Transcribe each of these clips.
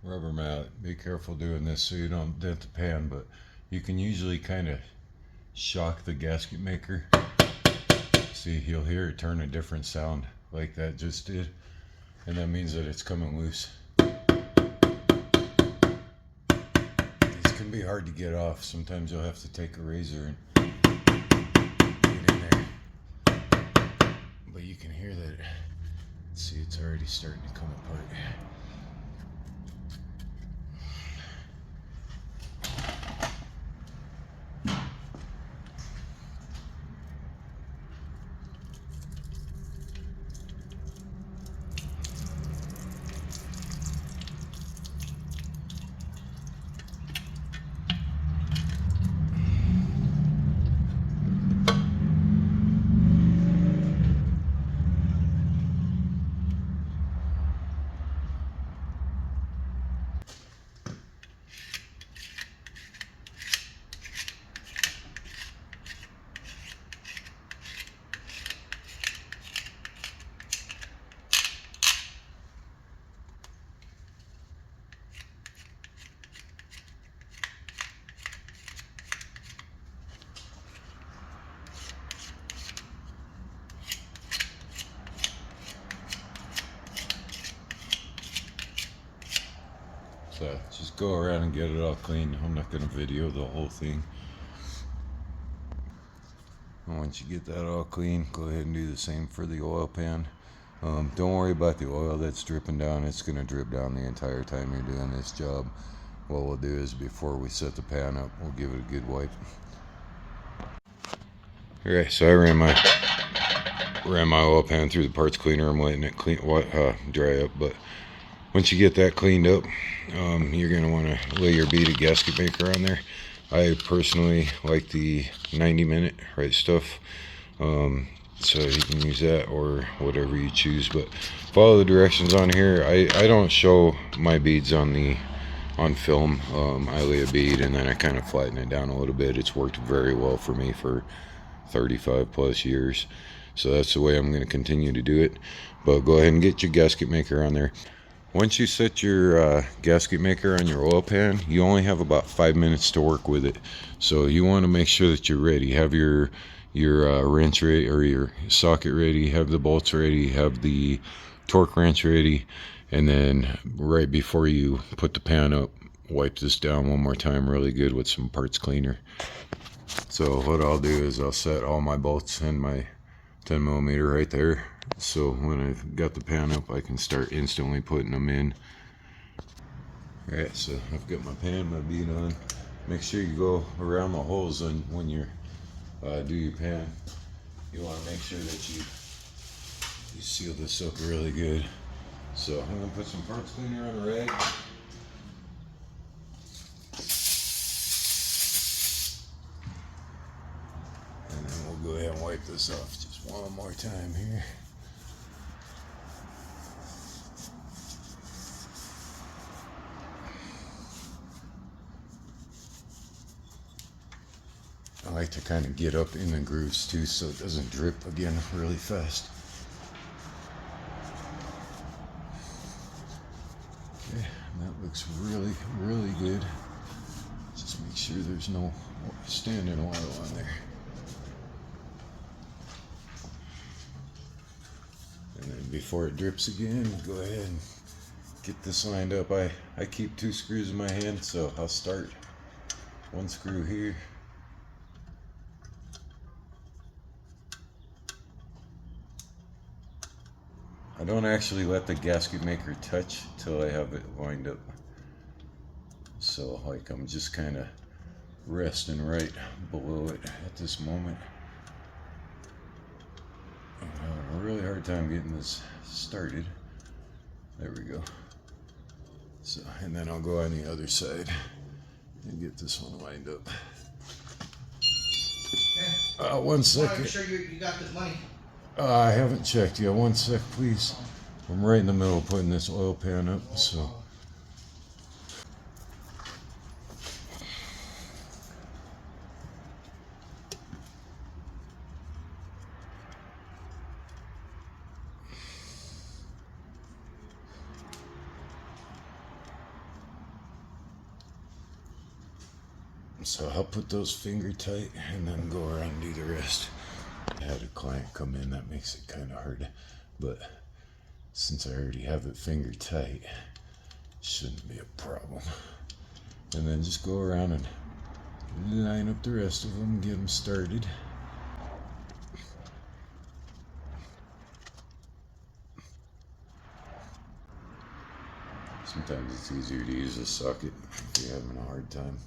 rubber mallet. Be careful doing this so you don't dent the pan, but you can usually kind of shock the gasket maker. See, you'll hear it turn a different sound like that just did, and that means that it's coming loose. These can be hard to get off. Sometimes you'll have to take a razor and get in there, but you can hear that. See, it's already starting to come apart. So just go around and get it all clean. I'm not going to video the whole thing. And once you get that all clean, go ahead and do the same for the oil pan. Don't worry about the oil that's dripping down. It's going to drip down the entire time you're doing this job. What we'll do is before we set the pan up, we'll give it a good wipe. Alright, so I ran my oil pan through the parts cleaner. I'm letting it dry up, but once you get that cleaned up, you're going to want to lay your beaded gasket maker on there. I personally like the 90-minute right stuff, so you can use that or whatever you choose, but follow the directions on here. I don't show my beads on film. I lay a bead and then I kind of flatten it down a little bit. It's worked very well for me for 35 plus years, so that's the way I'm going to continue to do it. But go ahead and get your gasket maker on there. Once you set your gasket maker on your oil pan, you only have about 5 minutes to work with it. So you want to make sure that you're ready. Have your wrench ready, or your socket ready, have the bolts ready, have the torque wrench ready, and then right before you put the pan up, wipe this down one more time really good with some parts cleaner. So what I'll do is I'll set all my bolts in my 10mm right there, so when I've got the pan up I can start instantly putting them in. Alright, so I've got my pan, my bead on. Make sure you go around the holes when you do your pan. You want to make sure that you seal this up really good. So I'm going to put some parts cleaner on the rag. And then we'll go ahead and wipe this off just one more time here. I like to kind of get up in the grooves too so it doesn't drip again really fast. Okay, that looks really, really good. Just make sure there's no standing oil on there. And then before it drips again, go ahead and get this lined up. I keep 2 screws in my hand, so I'll start 1 screw here. I don't actually let the gasket maker touch till I have it lined up. So like I'm just kind of resting right below it at this moment. I'm having a really hard time getting this started. There we go. So, and then I'll go on the other side and get this one lined up. Okay. 1 second. Make sure you got the money. I haven't checked yet. 1 sec, please. I'm right in the middle of putting this oil pan up, so. So I'll put those finger tight and then go around and do the rest. I had a client come in, that makes it kind of hard, but since I already have it finger tight, shouldn't be a problem. And then just go around and line up the rest of them, get them started. Sometimes it's easier to use a socket if you're having a hard time.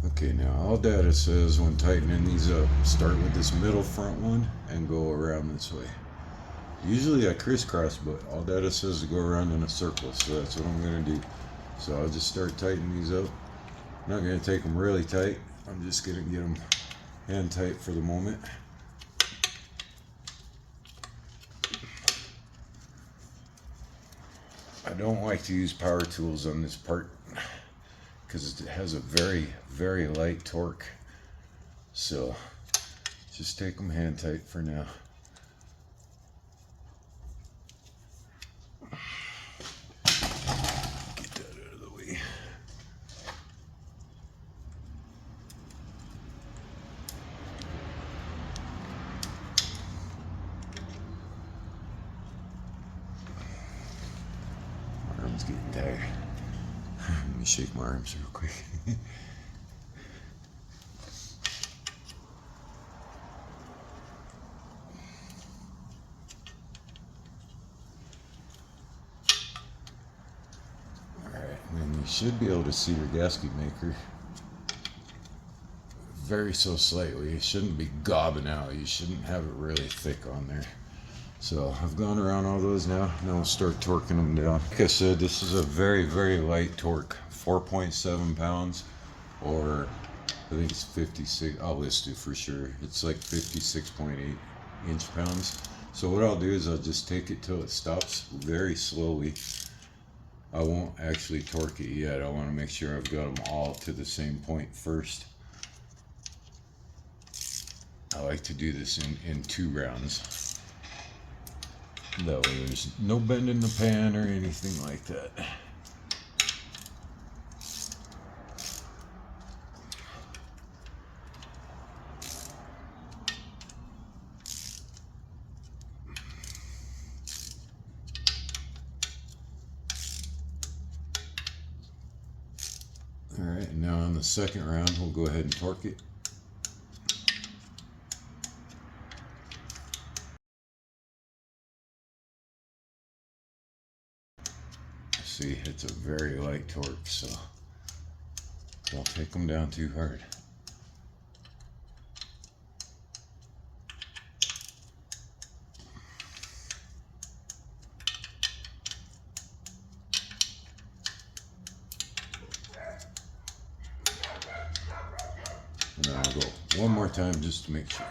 Okay, now all data says when tightening these up, start with this middle front one and go around this way. Usually I crisscross, but all data says to go around in a circle, so that's what I'm going to do. So I'll just start tightening these up. I'm not going to take them really tight. I'm just going to get them hand tight for the moment. I don't like to use power tools on this part because it has a very, very light torque. So just take them hand tight for now. Get that out of the way. My arm's getting tired. Let me shake my arms real quick. You should be able to see your gasket maker very so slightly. It shouldn't be gobbing out. You shouldn't have it really thick on there. So I've gone around all those now. Now I'll start torquing them down. Like I said, this is a very, very light torque. 4.7 pounds, or I think it's 56. I'll list it for sure. It's like 56.8 inch-pounds. So what I'll do is I'll just take it till it stops very slowly. I won't actually torque it yet. I want to make sure I've got them all to the same point first. I like to do this in 2 rounds. That way there's no bend in the pan or anything like that. Alright, and now on the second round, we'll go ahead and torque it. See, it's a very light torque, so don't take them down too hard. And then I'll go one more time just to make sure.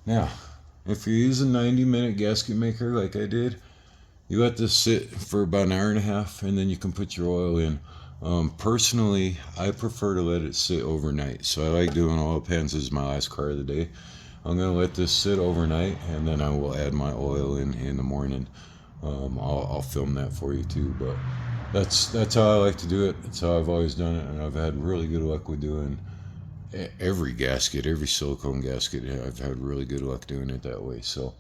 Now, if you're using 90-minute gasket maker like I did, you let this sit for about an hour and a half and then you can put your oil in. Personally, I prefer to let it sit overnight. So I like doing oil pans. This is my last car of the day. I'm going to let this sit overnight and then I will add my oil in the morning. I'll film that for you too, but that's how I like to do it. That's how I've always done it, and I've had really good luck with doing every gasket, every silicone gasket. I've had really good luck doing it that way. So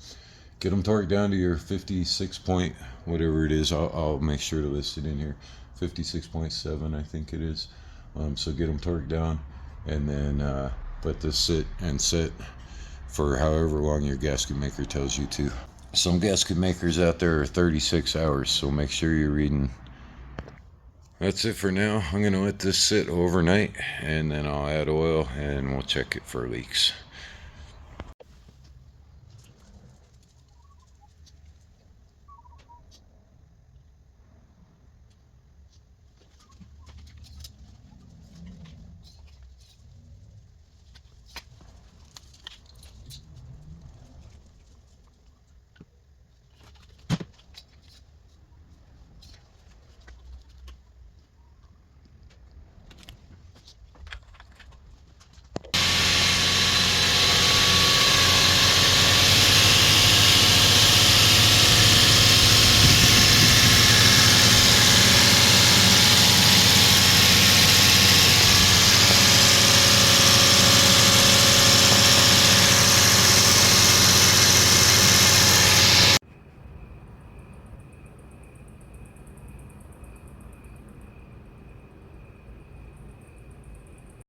get them torqued down to your 56 point, whatever it is. I'll make sure to list it in here. 56.7, I think it is. So get them torqued down and then let this sit and set for however long your gasket maker tells you to. Some gasket makers out there are 36 hours, so make sure you're reading. That's it for now. I'm going to let this sit overnight and then I'll add oil and we'll check it for leaks.